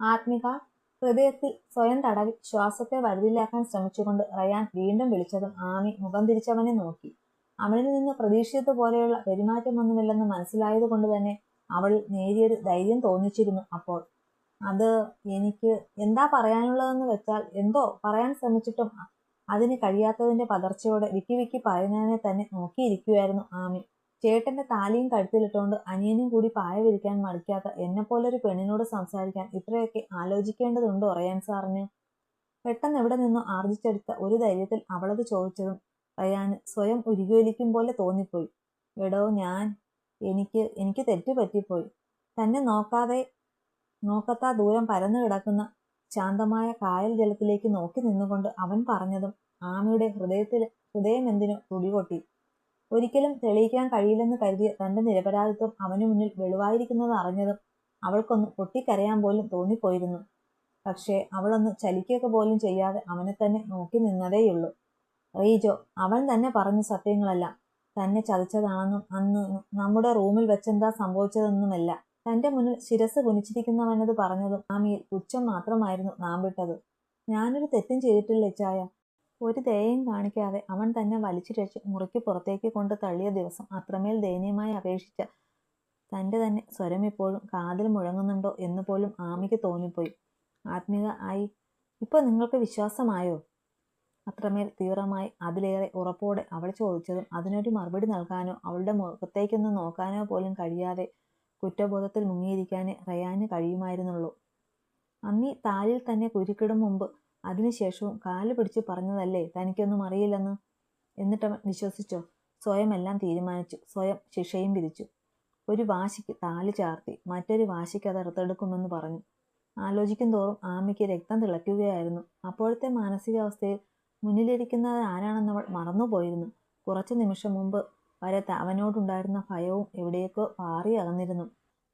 ആത്മിക ഹൃദയത്തിൽ സ്വയം തടവി ശ്വാസത്തെ വരുതിയിലാക്കാൻ ശ്രമിച്ചുകൊണ്ട് റയാൻ വീണ്ടും വിളിച്ചതും ആമി മുഖം തിരിച്ചവനെ നോക്കി. അവനിൽ നിന്ന് പ്രതീക്ഷിച്ചതുപോലെയുള്ള പെരുമാറ്റമൊന്നുമില്ലെന്ന് മനസ്സിലായത് കൊണ്ട് തന്നെ അവൾ നേരിയൊരു ധൈര്യം തോന്നിച്ചിരുന്നു. അപ്പോൾ അത് എനിക്ക് എന്താ പറയാനുള്ളതെന്ന് വെച്ചാൽ എന്തോ പറയാൻ ശ്രമിച്ചിട്ടും അതിന് കഴിയാത്തതിന്റെ പതർച്ചയോടെ വിക്കി വിക്കി പറയുന്നതിനെ തന്നെ നോക്കിയിരിക്കുകയായിരുന്നു ആമി. ചേട്ടന്റെ താലിയും കഴുത്തിലിട്ടുകൊണ്ട് അനിയനും കൂടി പായ വിരിക്കാൻ മടിക്കാത്ത എന്നെപ്പോലൊരു പെണ്ണിനോട് സംസാരിക്കാൻ ഇത്രയൊക്കെ ആലോചിക്കേണ്ടതുണ്ടോ റയാൻ സാറിന്? പെട്ടെന്ന് എവിടെ നിന്നോ ആർജിച്ചെടുത്ത ഒരു ധൈര്യത്തിൽ അവളത് ചോദിച്ചതും റയാന് സ്വയം ഉരുകിയൊലിക്കും പോലെ തോന്നിപ്പോയി. എടോ എനിക്ക് തെറ്റുപറ്റിപ്പോയി. തന്നെ നോക്കത്താ ദൂരം പരന്നു കിടക്കുന്ന ശാന്തമായ കായൽ ജലത്തിലേക്ക് നോക്കി നിന്നുകൊണ്ട് അവൻ പറഞ്ഞതും ആമിയുടെ ഹൃദയം എന്തിനോ തുടികൊട്ടി. ഒരിക്കലും തെളിയിക്കാൻ കഴിയില്ലെന്ന് കരുതിയ തന്റെ നിരപരാധിത്വം അവനു മുന്നിൽ വെളിവായിരിക്കുന്നത് അറിഞ്ഞതും അവൾക്കൊന്ന് പൊട്ടിക്കരയാൻ പോലും തോന്നിപ്പോയിരുന്നു. പക്ഷേ അവളൊന്ന് ചലിക്കുക പോലും ചെയ്യാതെ അവനെ തന്നെ നോക്കി നിന്നതേയുള്ളൂ. റീജോ, അവൻ തന്നെ പറഞ്ഞ സത്യങ്ങളെല്ലാം തന്നെ ചതിച്ചതാണെന്നും അന്ന് നമ്മുടെ റൂമിൽ വെച്ചെന്താ സംഭവിച്ചതെന്നുമല്ല തന്റെ മുന്നിൽ ശിരസ് കുനിച്ചിരിക്കുന്നവനത് പറഞ്ഞതും ആമിയിൽ പുച്ഛം മാത്രമായിരുന്നു നാം വിട്ടത്. ഞാനൊരു തെറ്റും ചെയ്തിട്ടില്ല ഇച്ചായ. ഒരു ദയയും കാണിക്കാതെ അവൻ തന്നെ വലിച്ചിഴച്ച് മുറിക്ക് പുറത്തേക്ക് കൊണ്ട് തള്ളിയ ദിവസം അത്രമേൽ ദയനീയമായി അപേക്ഷിച്ച തന്റെ തന്നെ സ്വരം ഇപ്പോഴും കാതിൽ മുഴങ്ങുന്നുണ്ടോ എന്ന് പോലും ആമിക്ക് തോന്നിപ്പോയി. ആത്മിക ആയി ഇപ്പൊ നിങ്ങൾക്ക് വിശ്വാസമായോ? അത്രമേൽ തീവ്രമായി അതിലേറെ ഉറപ്പോടെ അവൾ ചോദിച്ചതും അതിനൊരു മറുപടി നൽകാനോ അവളുടെ മുഖത്തേക്കൊന്ന് നോക്കാനോ പോലും കഴിയാതെ കുറ്റബോധത്തിൽ മുങ്ങിയിരിക്കാനേ റയാന് കഴിയുമായിരുന്നുള്ളൂ. അന്നീ താലിൽ തന്നെ കുരുക്കിടും മുമ്പ് അതിനുശേഷവും കാല് പിടിച്ച് പറഞ്ഞതല്ലേ തനിക്കൊന്നും അറിയില്ലെന്ന്. എന്നിട്ടവൻ വിശ്വസിച്ചോ? സ്വയം എല്ലാം തീരുമാനിച്ചു, സ്വയം ശിക്ഷയും വിധിച്ചു. ഒരു വാശിക്ക് താലി ചാർത്തി, മറ്റൊരു വാശിക്ക് അത് അറുത്തെടുക്കുമെന്ന് പറഞ്ഞു. ആലോചിക്കും തോറും ആമിക്ക് രക്തം തിളയ്ക്കുകയായിരുന്നു. അപ്പോഴത്തെ മാനസികാവസ്ഥയിൽ മുന്നിലിരിക്കുന്നത് ആരാണെന്നവൾ മറന്നുപോയിരുന്നു. കുറച്ചു നിമിഷം മുമ്പ് വരെ അവനോടുണ്ടായിരുന്ന ഭയവും എവിടേക്കോ പാറി അകന്നിരുന്നു.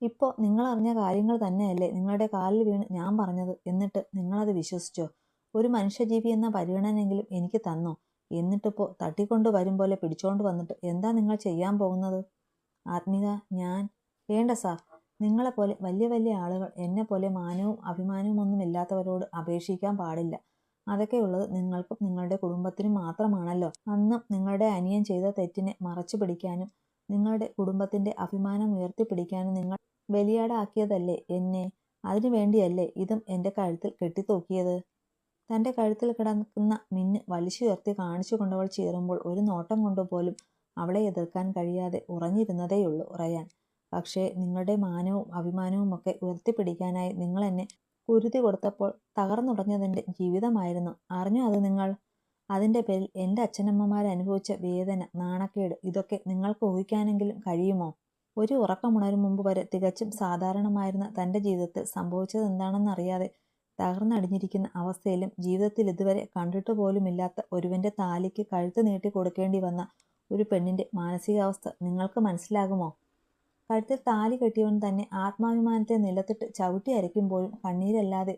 ഇപ്പോ നിങ്ങളറിഞ്ഞ കാര്യങ്ങൾ തന്നെയല്ലേ നിങ്ങളുടെ കാലിൽ വീണ് ഞാൻ പറഞ്ഞത്. എന്നിട്ട് നിങ്ങളത് വിശ്വസിച്ചോ? ഒരു മനുഷ്യജീവി എന്ന പരിഗണനയെങ്കിലും എനിക്ക് തന്നോ? എന്നിട്ടിപ്പോ തട്ടിക്കൊണ്ടു വരും പോലെ പിടിച്ചോണ്ട് വന്നിട്ട് എന്താ നിങ്ങൾ ചെയ്യാൻ പോകുന്നത്? ആത്മിക, വേണ്ട സാർ. നിങ്ങളെപ്പോലെ വലിയ വലിയ ആളുകൾ എന്നെപ്പോലെ മാനവും അഭിമാനവും ഒന്നും ഇല്ലാത്തവരോട് അപേക്ഷിക്കാൻ പാടില്ല. അതൊക്കെയുള്ളത് നിങ്ങൾക്കും നിങ്ങളുടെ കുടുംബത്തിനും മാത്രമാണല്ലോ. അന്നും നിങ്ങളുടെ അനിയൻ ചെയ്ത തെറ്റിനെ മറച്ചു പിടിക്കാനും നിങ്ങളുടെ കുടുംബത്തിന്റെ അഭിമാനം ഉയർത്തിപ്പിടിക്കാനും നിങ്ങൾ ബലിയാടാക്കിയതല്ലേ എന്നെ. അതിനു വേണ്ടിയല്ലേ ഇതും എന്റെ കഴുത്തിൽ കെട്ടിത്തൂക്കിയത്? തന്റെ കഴുത്തിൽ കിടക്കുന്ന മിന്ന് വലിച്ചുയർത്തി കാണിച്ചു കൊണ്ടവൾ ചീറുമ്പോൾ ഒരു നോട്ടം കൊണ്ടുപോലും അവളെ എതിർക്കാൻ കഴിയാതെ ഉറഞ്ഞിരുന്നതേയുള്ളൂ റയാൻ. പക്ഷേ നിങ്ങളുടെ മാനവും അഭിമാനവും ഒക്കെ ഉയർത്തിപ്പിടിക്കാനായി നിങ്ങൾ എന്നെ കുരുതി കൊടുത്തപ്പോൾ തകർന്നുടഞ്ഞതെന്റെ ജീവിതമായിരുന്നു. അറിഞ്ഞോ അത് നിങ്ങൾ? അതിന്റെ പേരിൽ എന്റെ അച്ഛനമ്മമാരനുഭവിച്ച വേദന, നാണക്കേട് ഇതൊക്കെ നിങ്ങൾക്ക് ഊഹിക്കാനെങ്കിലും കഴിയുമോ? ഒരു ഉറക്കമുണരും മുമ്പ് വരെ തികച്ചും സാധാരണമായിരുന്ന തന്റെ ജീവിതത്തിൽ സംഭവിച്ചത് എന്താണെന്നറിയാതെ തകർന്നടിഞ്ഞിരിക്കുന്ന അവസ്ഥയിലും ജീവിതത്തിൽ ഇതുവരെ കണ്ടിട്ട് പോലുമില്ലാത്ത ഒരുവന്റെ താലിക്ക് കഴുത്ത് നീട്ടി കൊടുക്കേണ്ടി വന്ന ഒരു പെണ്ണിന്റെ മാനസികാവസ്ഥ നിങ്ങൾക്ക് മനസ്സിലാകുമോ? കഴുത്തിൽ താലി കെട്ടിയവൻ തന്നെ ആത്മാഭിമാനത്തെ നിലത്തിട്ട് ചവിട്ടി അരയ്ക്കുമ്പോഴും കണ്ണീരല്ലാതെ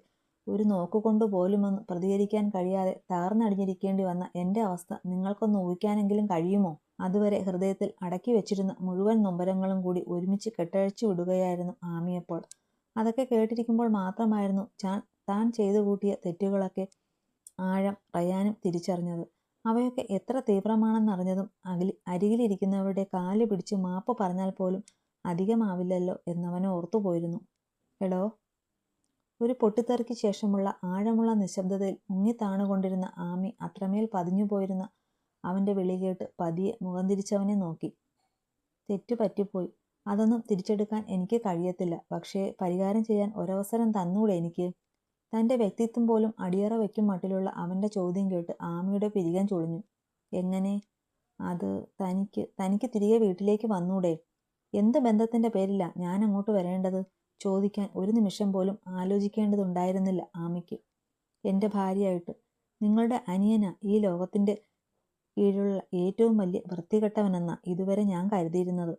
ഒരു നോക്കുകൊണ്ടു പോലുമൊന്ന് പ്രതികരിക്കാൻ കഴിയാതെ തകർന്നടിഞ്ഞിരിക്കേണ്ടി വന്ന എന്റെ അവസ്ഥ നിങ്ങൾക്കൊന്ന് ഊഹിക്കാനെങ്കിലും കഴിയുമോ? അതുവരെ ഹൃദയത്തിൽ അടക്കി വെച്ചിരുന്ന മുഴുവൻ നൊമ്പരങ്ങളും കൂടി ഒരുമിച്ച് കെട്ടഴിച്ചു വിടുകയായിരുന്നു ആമിയപ്പോൾ. അതൊക്കെ കേട്ടിരിക്കുമ്പോൾ മാത്രമായിരുന്നു താൻ ചെയ്തു കൂട്ടിയ തെറ്റുകളൊക്കെ ആഴം റയാനും തിരിച്ചറിഞ്ഞത്. അവയൊക്കെ എത്ര തീവ്രമാണെന്നറിഞ്ഞതും അരികിലിരിക്കുന്നവരുടെ കാല് പിടിച്ച് മാപ്പ് പറഞ്ഞാൽ പോലും അധികമാവില്ലല്ലോ എന്നവൻ ഓർത്തുപോയിരുന്നു. എടോ, ഒരു പൊട്ടിത്തെറിക്ക് ശേഷമുള്ള ആഴമുള്ള നിശബ്ദതയിൽ മുങ്ങിത്താണുകൊണ്ടിരുന്ന ആമി അത്രമേൽ പതിഞ്ഞുപോയിരുന്ന അവന്റെ വിളി കേട്ട് പതിയെ മുഖം തിരിച്ചവനെ നോക്കി. തെറ്റു പറ്റിപ്പോയി. അതൊന്നും തിരിച്ചെടുക്കാൻ എനിക്ക് കഴിയത്തില്ല. പക്ഷേ പരിഹാരം ചെയ്യാൻ ഒരവസരം തന്നൂടെ എനിക്ക്? തന്റെ വ്യക്തിത്വം പോലും അടിയറ വയ്ക്കും മട്ടിലുള്ള അവന്റെ ചോദ്യം കേട്ട് ആമിയുടെ പിരികം ചുളിഞ്ഞു. എങ്ങനെ? അത് തനിക്ക് തിരികെ വീട്ടിലേക്ക് വന്നൂടെ? എന്ത് ബന്ധത്തിന്റെ പേരിലാ ഞാൻ അങ്ങോട്ട് വരേണ്ടത്? ചോദിക്കാൻ ഒരു നിമിഷം പോലും ആലോചിക്കേണ്ടതുണ്ടായിരുന്നില്ല ആമിക്ക്. എന്റെ ഭാര്യയായിട്ട്. നിങ്ങളുടെ അനിയനാ ഈ ലോകത്തിന്റെ കീഴിലുള്ള ഏറ്റവും വലിയ വൃത്തികെട്ടവനെന്നാ ഇതുവരെ ഞാൻ കരുതിയിരുന്നത്.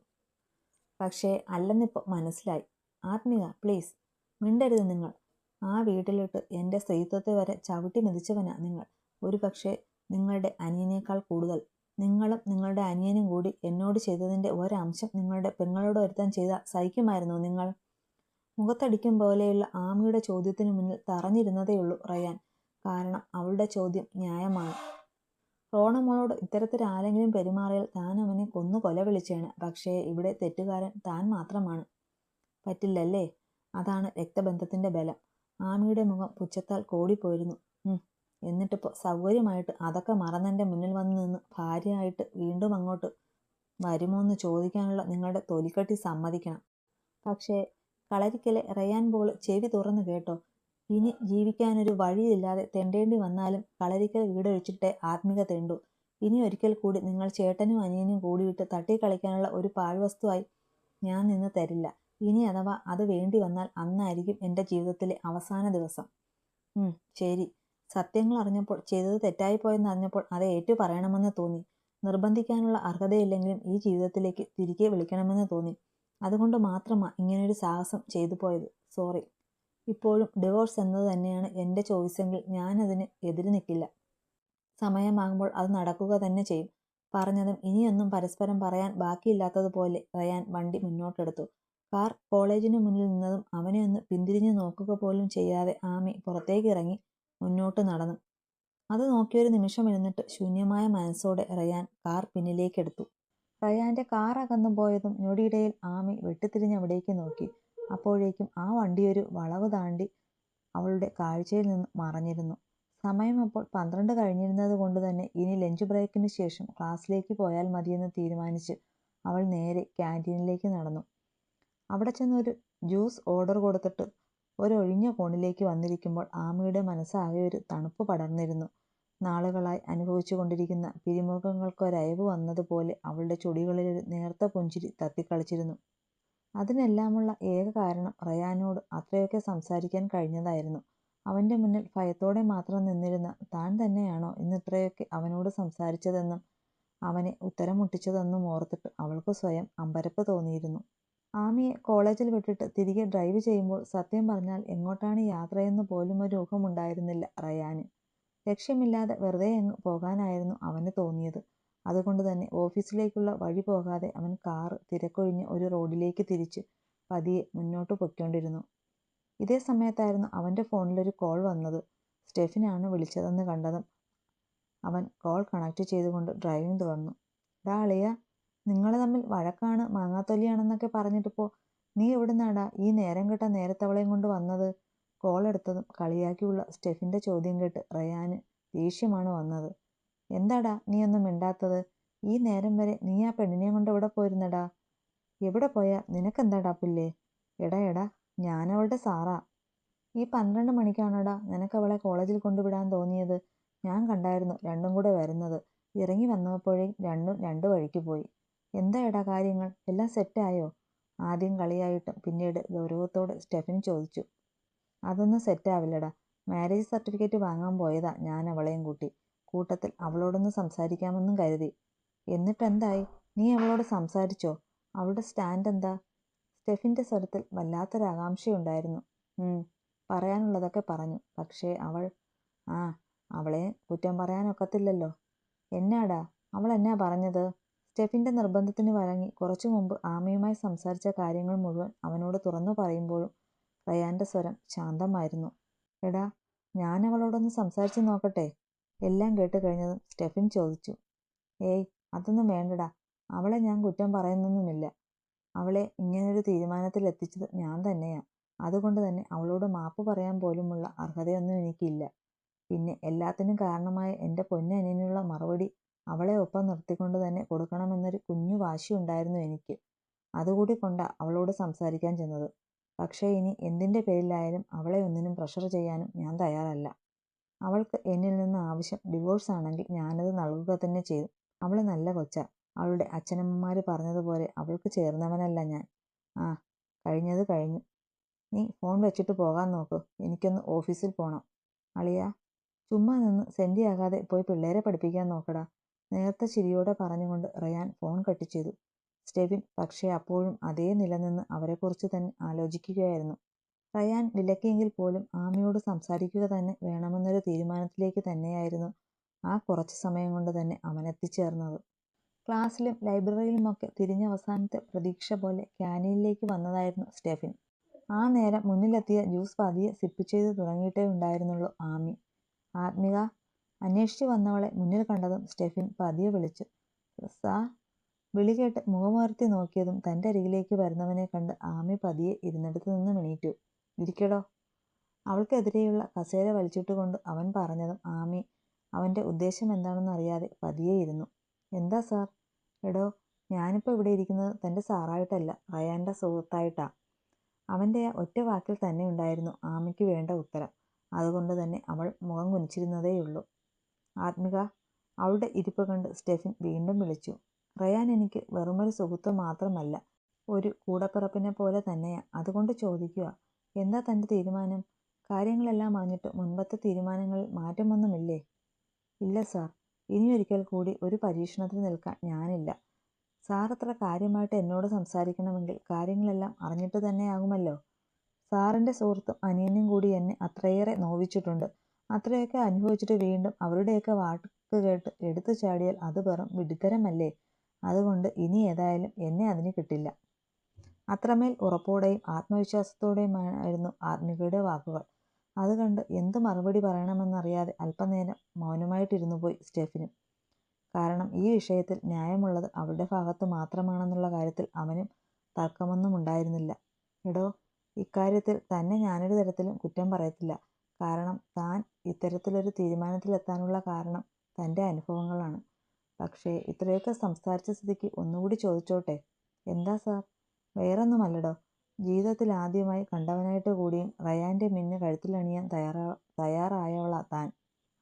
പക്ഷേ അല്ലെന്നിപ്പോൾ മനസ്സിലായി. ആത്മിക, പ്ലീസ് മിണ്ടരുത് നിങ്ങൾ. ആ വീട്ടിലിട്ട് എന്റെ സ്ത്രീത്വത്തെ വരെ ചവിട്ടി മെതിച്ചവനാ നിങ്ങൾ. ഒരു പക്ഷേ നിങ്ങളുടെ അനിയനേക്കാൾ കൂടുതൽ. നിങ്ങളും നിങ്ങളുടെ അനിയനും കൂടി എന്നോട് ചെയ്തതിന്റെ ഒരംശം നിങ്ങളുടെ പെങ്ങളോട് ഒരുത്തൻ ചെയ്താൽ സഹിക്കുമായിരുന്നോ നിങ്ങൾ? മുഖത്തടിക്കും പോലെയുള്ള ആമിയുടെ ചോദ്യത്തിനു മുന്നിൽ തറഞ്ഞിരുന്നതേയുള്ളൂ റയാൻ. കാരണം അവളുടെ ചോദ്യം ന്യായമാണ്. റോണമോളോട് ഇത്തരത്തിൽ ആരെങ്കിലും പെരുമാറിയാൽ താൻ അവനെ കൊന്നു കൊല വിളിച്ചേണ്. പക്ഷേ ഇവിടെ തെറ്റുകാരൻ താൻ മാത്രമാണ്. പറ്റില്ലല്ലേ? അതാണ് രക്തബന്ധത്തിന്റെ ബലം. ആമിയുടെ മുഖം പുച്ഛത്താൽ കോടിപ്പോയിരുന്നു. എന്നിട്ടിപ്പോ സൗകര്യമായിട്ട് അതൊക്കെ മറന്നെന്റെ മുന്നിൽ വന്നു നിന്ന് ഭാര്യയായിട്ട് വീണ്ടും അങ്ങോട്ട് വരുമോന്ന് ചോദിക്കാനുള്ള നിങ്ങളുടെ തൊലിക്കട്ടി സമ്മതിക്കണം. പക്ഷേ കളരിക്കലെ റയാൻ പോൾ ചെവി തുറന്നു കേട്ടോ. ഇനി ജീവിക്കാനൊരു വഴിയില്ലാതെ തെണ്ടേണ്ടി വന്നാലും കളരിക്കൽ വീടൊഴിച്ചിട്ടേ ആത്മിക തെണ്ടു. ഇനി ഒരിക്കൽ കൂടി നിങ്ങൾ ചേട്ടനും അനിയനും കൂടിയിട്ട് തട്ടിക്കളിക്കാനുള്ള ഒരു പാഴ്വസ്തുവായി ഞാൻ നിന്ന് തരില്ല. ഇനി അഥവാ അത് വേണ്ടി വന്നാൽ അന്നായിരിക്കും എൻ്റെ ജീവിതത്തിലെ അവസാന ദിവസം. ശരി. സത്യങ്ങൾ അറിഞ്ഞപ്പോൾ ചെയ്തത് തെറ്റായിപ്പോയെന്ന് അറിഞ്ഞപ്പോൾ അത് ഏറ്റു പറയണമെന്ന് തോന്നി. നിർബന്ധിക്കാനുള്ള അർഹതയില്ലെങ്കിലും ഈ ജീവിതത്തിലേക്ക് തിരികെ വിളിക്കണമെന്ന് തോന്നി. അതുകൊണ്ട് മാത്രമാണ് ഇങ്ങനെയൊരു സാഹസം ചെയ്തു പോയത്. സോറി. ഇപ്പോഴും ഡിവോഴ്സ് എന്നത് തന്നെയാണ് എൻ്റെ ചോയ്സെങ്കിൽ ഞാനതിന് എതിര് നിൽക്കില്ല. സമയമാകുമ്പോൾ അത് നടക്കുക തന്നെ ചെയ്യും. പറഞ്ഞതും ഇനിയൊന്നും പരസ്പരം പറയാൻ ബാക്കിയില്ലാത്തതുപോലെ റയാൻ വണ്ടി മുന്നോട്ടെടുത്തു. കാർ കോളേജിന് മുന്നിൽ നിന്നതും അവനെ ഒന്ന് പിന്തിരിഞ്ഞു നോക്കുക പോലും ചെയ്യാതെ ആമി പുറത്തേക്ക് ഇറങ്ങി മുന്നോട്ട് നടന്നു. അത് നോക്കിയൊരു നിമിഷം ഇരുന്നിട്ട് ശൂന്യമായ മനസ്സോടെ റയാൻ കാർ പിന്നിലേക്കെടുത്തു. റയാന്റെ കാർ അകന്നു പോയതും ഞൊടിയിടയിൽ ആമി വെട്ടിത്തിരിഞ്ഞവിടേക്ക് നോക്കി. അപ്പോഴേക്കും ആ വണ്ടിയൊരു വളവ് താണ്ടി അവളുടെ കാഴ്ചയിൽ നിന്ന് മറഞ്ഞിരുന്നു. സമയം അപ്പോൾ 12 കഴിഞ്ഞിരുന്നത് കൊണ്ട് തന്നെ ഇനി ലഞ്ച് ബ്രേക്കിന് ശേഷം ക്ലാസ്സിലേക്ക് പോയാൽ മതിയെന്ന് തീരുമാനിച്ച് അവൾ നേരെ ക്യാൻറ്റീനിലേക്ക് നടന്നു. അവിടെ ചെന്ന് ഒരു ജ്യൂസ് ഓർഡർ കൊടുത്തിട്ട് ഒരൊഴിഞ്ഞ കോണിലേക്ക് വന്നിരിക്കുമ്പോൾ ആമിയുടെ മനസ്സാകെ ഒരു തണുപ്പ് പടർന്നിരുന്നു. നാളുകളായി അനുഭവിച്ചു കൊണ്ടിരിക്കുന്ന പിരിമുറുക്കങ്ങൾക്കൊരയവ് വന്നതുപോലെ അവളുടെ ചുടികളിലൊരു നേർത്ത പുഞ്ചിരി തത്തിക്കളിച്ചിരുന്നു. അതിനെല്ലാമുള്ള ഏക കാരണം റയാനോട് അത്രയൊക്കെ സംസാരിക്കാൻ കഴിഞ്ഞതായിരുന്നു. അവൻ്റെ മുന്നിൽ ഭയത്തോടെ മാത്രം നിന്നിരുന്ന താൻ തന്നെയാണോ ഇന്നിത്രയൊക്കെ അവനോട് സംസാരിച്ചതെന്നും അവനെ ഉത്തരം മുട്ടിച്ചതെന്നും ഓർത്തിട്ട് അവൾക്ക് സ്വയം അമ്പരപ്പ് തോന്നിയിരുന്നു. ആമിയെ കോളേജിൽ വിട്ടിട്ട് തിരികെ ഡ്രൈവ് ചെയ്യുമ്പോൾ സത്യം പറഞ്ഞാൽ എങ്ങോട്ടാണ് യാത്രയെന്ന് പോലും ഒരു ഊഹമുണ്ടായിരുന്നില്ല റയാന്. ലക്ഷ്യമില്ലാതെ വെറുതെ അങ്ങ് പോകാനായിരുന്നു അവന് തോന്നിയത്. അതുകൊണ്ട് തന്നെ ഓഫീസിലേക്കുള്ള വഴി പോകാതെ അവൻ കാറ് തിരക്കൊഴിഞ്ഞ് ഒരു റോഡിലേക്ക് തിരിച്ച് പതിയെ മുന്നോട്ട് പൊയ്ക്കൊണ്ടിരുന്നു. ഇതേ സമയത്തായിരുന്നു അവൻ്റെ ഫോണിലൊരു കോൾ വന്നത്. സ്റ്റെഫിനാണ് വിളിച്ചതെന്ന് കണ്ടതും അവൻ കോൾ കണക്ട് ചെയ്തുകൊണ്ട് ഡ്രൈവിംഗ് തുടർന്നു. ഡാ അളിയ, നിങ്ങൾ തമ്മിൽ വഴക്കാണ്, മാങ്ങാത്തൊലിയാണെന്നൊക്കെ പറഞ്ഞിട്ടിപ്പോൾ നീ എവിടുന്നാടാ ഈ നേരം കെട്ട നേരത്തവളെയും കൊണ്ട് വന്നത്? കോൾ എടുത്തതും കളിയാക്കിയുള്ള സ്റ്റെഫിൻ്റെ ചോദ്യം കേട്ട് റയാന് ദേഷ്യമാണ് വന്നത്. എന്താടാ നീ ഒന്നും മിണ്ടാത്തത്? ഈ നേരം വരെ നീ ആ പെണ്ണിനെയും കൊണ്ട് എവിടെ പോയിരുന്നടാ? എവിടെ പോയാ നിനക്കെന്താടാ പുല്ലേ? എടാ ഞാനവളുടെ സാറാ. ഈ 12 മണിക്കാണോടാ നിനക്കവളെ കോളേജിൽ കൊണ്ടുവിടാൻ തോന്നിയത്? ഞാൻ കണ്ടായിരുന്നു രണ്ടും കൂടെ വരുന്നത്. ഇറങ്ങി വന്നപ്പോഴേക്കും രണ്ടും രണ്ട് വഴിക്ക് പോയി. എന്താ കാര്യങ്ങൾ? എല്ലാം സെറ്റായോ? ആദ്യം കളിയായിട്ടും പിന്നീട് ഗൗരവത്തോടെ സ്റ്റെഫിൻ ചോദിച്ചു. അതൊന്നും സെറ്റാവില്ലടാ. മാരേജ് സർട്ടിഫിക്കറ്റ് വാങ്ങാൻ പോയതാ ഞാൻ അവളെയും കൂട്ടി. കൂട്ടത്തിൽ അവളോടൊന്ന് സംസാരിക്കാമെന്നും കരുതി. എന്നിട്ടെന്തായി? നീ അവളോട് സംസാരിച്ചോ? അവളുടെ സ്റ്റാൻഡ് എന്താ? സ്റ്റെഫിൻ്റെ സ്വരത്തിൽ വല്ലാത്തൊരാകാംക്ഷയുണ്ടായിരുന്നു. പറയാനുള്ളതൊക്കെ പറഞ്ഞു. പക്ഷേ അവളെ കുറ്റം പറയാനൊക്കത്തില്ലല്ലോ. എന്നാടാ അവൾ എന്നാ പറഞ്ഞത്? സ്റ്റെഫിൻ്റെ നിർബന്ധത്തിന് വഴങ്ങി കുറച്ചു മുമ്പ് ആമയുമായി സംസാരിച്ച കാര്യങ്ങൾ മുഴുവൻ അവനോട് തുറന്നു പറയുമ്പോഴും റയാൻ്റെ സ്വരം ശാന്തമായിരുന്നു. എടാ, ഞാൻ അവളോടൊന്ന് സംസാരിച്ച് നോക്കട്ടെ? എല്ലാം കേട്ട് കഴിഞ്ഞതും സ്റ്റെഫിൻ ചോദിച്ചു. ഏയ്, അതൊന്നും വേണ്ടടാ. അവളെ ഞാൻ കുറ്റം പറയുന്നൊന്നുമില്ല. അവളെ ഇങ്ങനൊരു തീരുമാനത്തിൽ എത്തിച്ചത് ഞാൻ തന്നെയാ. അതുകൊണ്ട് തന്നെ അവളോട് മാപ്പ് പറയാൻ പോലുമുള്ള അർഹതയൊന്നും എനിക്കില്ല. പിന്നെ എല്ലാത്തിനും കാരണമായ എൻ്റെ പൊന്നനിയനുള്ള മറുപടി അവളെ ഒപ്പം നിർത്തിക്കൊണ്ട് തന്നെ കൊടുക്കണമെന്നൊരു കുഞ്ഞു വാശിയുണ്ടായിരുന്നു എനിക്ക്. അതുകൂടി കൊണ്ടാ അവളോട് സംസാരിക്കാൻ ചെന്നത്. പക്ഷേ ഇനി എന്തിൻ്റെ പേരിലായാലും അവളെ ഒന്നിനും പ്രഷർ ചെയ്യാനും ഞാൻ തയ്യാറല്ല. അവൾക്ക് എന്നിൽ നിന്ന് ആവശ്യം ഡിവോഴ്സ് ആണെങ്കിൽ ഞാനത് നൽകുക തന്നെ ചെയ്യും. അവൾ നല്ല കൊച്ചാ. അവളുടെ അച്ഛനമ്മമാർ പറഞ്ഞതുപോലെ അവൾക്ക് ചേർന്നവനല്ല ഞാൻ. കഴിഞ്ഞത് കഴിഞ്ഞു. നീ ഫോൺ വെച്ചിട്ട് പോകാൻ നോക്ക്. എനിക്കൊന്ന് ഓഫീസിൽ പോകണം. അളിയാ, ചുമ്മാ നിന്ന് സെൻറ്റിയാകാതെ പോയി പിള്ളേരെ പഠിപ്പിക്കാൻ നോക്കടാ. നേർത്ത ചിരിയോടെ പറഞ്ഞുകൊണ്ട് റയാൻ ഫോൺ കട്ട് ചെയ്തു. സ്റ്റെഫിൻ പക്ഷേ അപ്പോഴും അതേ നിലനിന്ന് അവരെക്കുറിച്ച് തന്നെ ആലോചിക്കുകയായിരുന്നു. റയാൻ വിലക്കിയെങ്കിൽ പോലും ആമിയോട് സംസാരിക്കുക തന്നെ വേണമെന്നൊരു തീരുമാനത്തിലേക്ക് തന്നെയായിരുന്നു ആ കുറച്ച് സമയം കൊണ്ട് തന്നെ അവൻ എത്തിച്ചേർന്നത്. ക്ലാസ്സിലും ലൈബ്രറിയിലുമൊക്കെ തിരിഞ്ഞവസാനത്തെ പ്രതീക്ഷ പോലെ ക്യാൻറ്റീനിലേക്ക് വന്നതായിരുന്നു സ്റ്റെഫിൻ. ആ നേരം മുന്നിലെത്തിയ ജ്യൂസ് പതിയെ സിപ്പ് ചെയ്ത് തുടങ്ങിയിട്ടേ ഉണ്ടായിരുന്നുള്ളൂ ആമി. ആത്മിക. അന്വേഷിച്ചു വന്നവളെ മുന്നിൽ കണ്ടതും സ്റ്റെഫിൻ പതിയെ വിളിച്ചു. സാർ. വിളി കേട്ട് മുഖമുയർത്തി നോക്കിയതും തൻ്റെ അരികിലേക്ക് വരുന്നവനെ കണ്ട് ആമി പതിയെ ഇരുന്നിടത്ത് നിന്നും എണീറ്റു. ഇരിക്കടോ. അവൾക്കെതിരെയുള്ള കസേര വലിച്ചിട്ടുകൊണ്ട് അവൻ പറഞ്ഞതും ആമി അവൻ്റെ ഉദ്ദേശം എന്താണെന്ന് അറിയാതെ പതിയെ ഇരുന്നു. എന്താ സാർ? എടോ, ഞാനിപ്പോൾ ഇവിടെ ഇരിക്കുന്നത് തൻ്റെ സാറായിട്ടല്ല, റയാൻ്റെ സുഹൃത്തായിട്ടാ. അവൻ്റെ ആ ഒറ്റ വാക്കിൽ തന്നെ ഉണ്ടായിരുന്നു ആമിക്ക് വേണ്ട ഉത്തരം. അതുകൊണ്ട് തന്നെ അവൾ മുഖം കുനിച്ചിരുന്നതേയുള്ളൂ. ആത്മിക. അവളുടെ ഇരിപ്പ് കണ്ട് സ്റ്റെഫിൻ വീണ്ടും വിളിച്ചു. റയാൻ എനിക്ക് വെറുമൊരു സുഹൃത്ത് മാത്രമല്ല, ഒരു കൂടപ്പിറപ്പിനെ പോലെ തന്നെയാ. അതുകൊണ്ട് ചോദിക്കുക, എന്താ തൻ്റെ തീരുമാനം? കാര്യങ്ങളെല്ലാം അറിഞ്ഞിട്ട് മുൻപത്തെ തീരുമാനങ്ങളിൽ മാറ്റമൊന്നുമില്ലേ? ഇല്ല സാർ, ഇനിയൊരിക്കൽ കൂടി ഒരു പരീക്ഷണത്തിന് നിൽക്കാൻ ഞാനില്ല. സാർ അത്ര കാര്യമായിട്ട് എന്നോട് സംസാരിക്കണമെങ്കിൽ കാര്യങ്ങളെല്ലാം അറിഞ്ഞിട്ട് തന്നെയാകുമല്ലോ. സാറിൻ്റെ സുഹൃത്തും അനിയനും കൂടി എന്നെ അത്രയേറെ നോവിച്ചിട്ടുണ്ട്. അത്രയൊക്കെ അനുഭവിച്ചിട്ട് വീണ്ടും അവരുടെയൊക്കെ വാക്ക് കേട്ട് എടുത്തു ചാടിയാൽ അത് വെറും വിഡ്ഢിത്തരമല്ലേ? അതുകൊണ്ട് ഇനി ഏതായാലും എന്നെ അതിന് കിട്ടില്ല. അത്രമേൽ ഉറപ്പോടെയും ആത്മവിശ്വാസത്തോടെയുമായിരുന്നു ആത്മികയുടെ വാക്കുകൾ. അത് കണ്ട് എന്ത് മറുപടി പറയണമെന്നറിയാതെ അല്പനേരം മൗനമായിട്ടിരുന്നു പോയി സ്റ്റെഫിനും. കാരണം ഈ വിഷയത്തിൽ ന്യായമുള്ളത് അവളുടെ ഭാഗത്ത് മാത്രമാണെന്നുള്ള കാര്യത്തിൽ അവനും തർക്കമൊന്നും ഉണ്ടായിരുന്നില്ല. എടോ, ഇക്കാര്യത്തിൽ തന്നെ ഞാനൊരു തരത്തിലും കുറ്റം പറയത്തില്ല. കാരണം താൻ ഇത്തരത്തിലൊരു തീരുമാനത്തിലെത്താനുള്ള കാരണം തൻ്റെ അനുഭവങ്ങളാണ്. പക്ഷേ ഇത്രയൊക്കെ സംസാരിച്ച സ്ഥിതിക്ക് ഒന്നുകൂടി ചോദിച്ചോട്ടെ? എന്താ സാർ? വേറൊന്നുമല്ലടോ, ജീവിതത്തിൽ ആദ്യമായി കണ്ടവനായിട്ട് കൂടിയും റയാൻ്റെ മിന്ന് കഴുത്തിലണിയാൻ തയ്യാറായവളാ താൻ.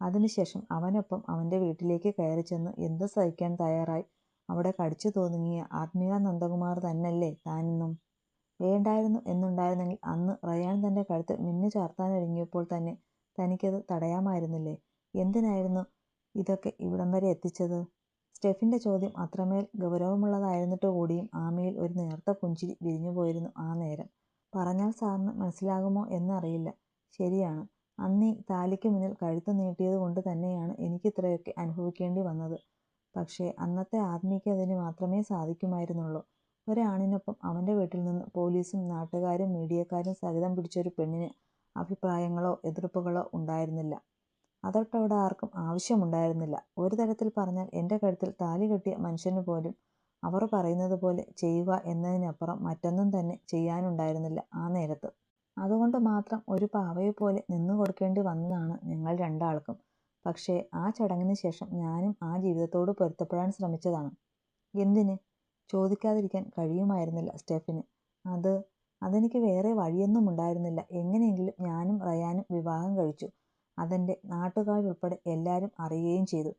അതിനുശേഷം അവനൊപ്പം അവൻ്റെ വീട്ടിലേക്ക് കയറി ചെന്ന് എന്ത് സഹിക്കാൻ തയ്യാറായി അവിടെ കടിച്ചു തൂങ്ങിയ ആത്മിക നന്ദകുമാർ തന്നല്ലേ താനെന്നും? വേണ്ടായിരുന്നു എന്നുണ്ടായിരുന്നെങ്കിൽ അന്ന് റയാൻ തൻ്റെ കഴുത്തിൽ മിന്നു ചാർത്താനൊരുങ്ങിയപ്പോൾ തന്നെ തനിക്കത് തടയാമായിരുന്നില്ലേ? എന്തിനായിരുന്നു ഇതൊക്കെ ഇവിടം വരെ എത്തിച്ചത്? സ്റ്റെഫിൻ്റെ ചോദ്യം അത്രമേൽ ഗൗരവമുള്ളതായിരുന്നിട്ട് കൂടിയും ആമിയിൽ ഒരു നേർത്ത പുഞ്ചിരി വിരിഞ്ഞുപോയിരുന്നു ആ നേരം. പറഞ്ഞാൽ സാറിന് മനസ്സിലാകുമോ എന്നറിയില്ല. ശരിയാണ്, അന്നീ താലിക്ക് മുന്നിൽ കഴുത്ത് നീട്ടിയത് കൊണ്ട് തന്നെയാണ് എനിക്കിത്രയൊക്കെ അനുഭവിക്കേണ്ടി വന്നത്. പക്ഷേ അന്നത്തെ ആത്മിക്ക് അതിന് മാത്രമേ സാധിക്കുമായിരുന്നുള്ളൂ. ഒരാണിനൊപ്പം അവൻ്റെ വീട്ടിൽ നിന്ന് പോലീസും നാട്ടുകാരും മീഡിയക്കാരും സഹിതം പിടിച്ചൊരു പെണ്ണിന് അഭിപ്രായങ്ങളോ എതിർപ്പുകളോ ഉണ്ടായിരുന്നില്ല. അതൊട്ടവിടെ ആർക്കും ആവശ്യമുണ്ടായിരുന്നില്ല. ഒരു തരത്തിൽ പറഞ്ഞാൽ എൻ്റെ കഴുത്തിൽ താലി കെട്ടിയ മനുഷ്യന് പോലും അവർ പറയുന്നത് പോലെ ചെയ്യുക എന്നതിനപ്പുറം മറ്റൊന്നും തന്നെ ചെയ്യാനുണ്ടായിരുന്നില്ല ആ നേരത്ത്. അതുകൊണ്ട് മാത്രം ഒരു പാവയെപ്പോലെ നിന്നു കൊടുക്കേണ്ടി വന്നതാണ് ഞങ്ങൾ രണ്ടാൾക്കും. പക്ഷേ ആ ചടങ്ങിന് ശേഷം ഞാനും ആ ജീവിതത്തോട് പൊരുത്തപ്പെടാൻ ശ്രമിച്ചതാണ്. എന്തിന്? ചോദിക്കാതിരിക്കാൻ കഴിയുമായിരുന്നില്ല സ്റ്റെഫിന്. അതെനിക്ക് വേറെ വഴിയൊന്നും ഉണ്ടായിരുന്നില്ല. എങ്ങനെയെങ്കിലും ഞാനും റയാനും വിവാഹം കഴിച്ചു. അതെൻ്റെ നാട്ടുകാരുൾപ്പെടെ എല്ലാവരും അറിയുകയും ചെയ്തു.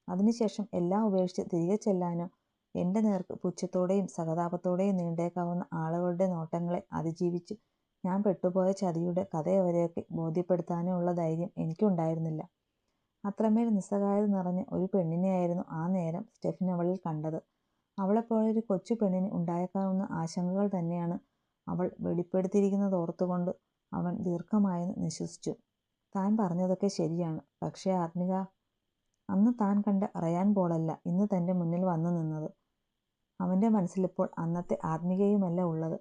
അതിനുശേഷം എല്ലാം ഉപേക്ഷിച്ച് തിരികെ ചെല്ലാനോ എൻ്റെ നേർക്ക് പുച്ഛത്തോടെയും സഹതാപത്തോടെയും നീണ്ടേക്കാവുന്ന ആളുകളുടെ നോട്ടങ്ങളെ അതിജീവിച്ച് ഞാൻ പെട്ടുപോയ ചതിയുടെ കഥയവരെയൊക്കെ ബോധ്യപ്പെടുത്താനോ ഉള്ള ധൈര്യം എനിക്കുണ്ടായിരുന്നില്ല. അത്രമേൽ നിസ്സഹായത നിറഞ്ഞ ഒരു പെണ്ണിനെയായിരുന്നു ആ നേരം സ്റ്റെഫിൻ അവളിൽ കണ്ടത്. അവളെപ്പോലൊരു കൊച്ചു പെണ്ണിന് ഉണ്ടായേക്കാവുന്ന ആശങ്കകൾ തന്നെയാണ് അവൾ വെളിപ്പെടുത്തിയിരിക്കുന്നതോർത്തുകൊണ്ട് അവൻ ദീർഘമായെന്ന് നിശ്വസിച്ചു. താൻ പറഞ്ഞതൊക്കെ ശരിയാണ്. പക്ഷേ ആത്മിക, അന്ന് താൻ കണ്ട റയാൻ പോളല്ല ഇന്ന് തൻ്റെ മുന്നിൽ വന്നു നിന്നത്. അവൻ്റെ മനസ്സിലിപ്പോൾ അന്നത്തെ ആത്മികയുമല്ല ഉള്ളത്.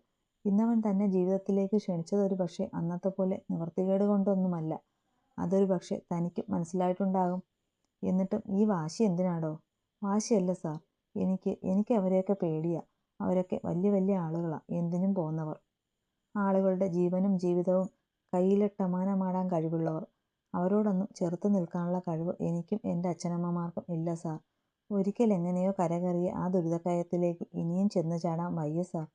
ഇന്നവൻ തന്നെ ജീവിതത്തിലേക്ക് ക്ഷണിച്ചതൊരു പക്ഷേ അന്നത്തെ പോലെ നിവൃത്തികേട് കൊണ്ടൊന്നുമല്ല. അതൊരു പക്ഷേ തനിക്കും മനസ്സിലായിട്ടുണ്ടാകും. എന്നിട്ടും ഈ വാശി എന്തിനാടോ? വാശിയല്ല സാർ, എനിക്ക് അവരെയൊക്കെ പേടിയാ. അവരൊക്കെ വലിയ വലിയ ആളുകളാ, എന്തിനും പോന്നവർ. ആളുകളുടെ ജീവനും ജീവിതവും കയ്യിലിട്ടമാനമാടാൻ കഴിവുള്ളവർ. അവരോടൊന്നും ചെറുത്ത് നിൽക്കാനുള്ള കഴിവ് എനിക്കും എൻ്റെ അച്ഛനമ്മമാർക്കും ഇല്ല സാർ. ഒരിക്കൽ എങ്ങനെയോ കരകയറിയ ആ ദുരിതക്കയത്തിലേക്ക് ഇനിയും ചെന്ന് ചാടാൻ വയ്യ സാർ.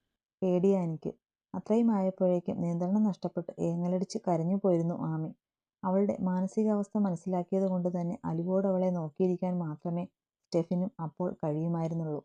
പേടിയാ എനിക്ക്. അത്രയും ആയപ്പോഴേക്കും നിയന്ത്രണം നഷ്ടപ്പെട്ട് ഏങ്ങലടിച്ച് കരഞ്ഞു പോയിരുന്നു ആമി. അവളുടെ മാനസികാവസ്ഥ മനസ്സിലാക്കിയത് കൊണ്ട് തന്നെ അലിവോട് അവളെ നോക്കിയിരിക്കാൻ മാത്രമേ സ്റ്റെഫിനും അപ്പോൾ കഴിയുമായിരുന്നുള്ളൂ.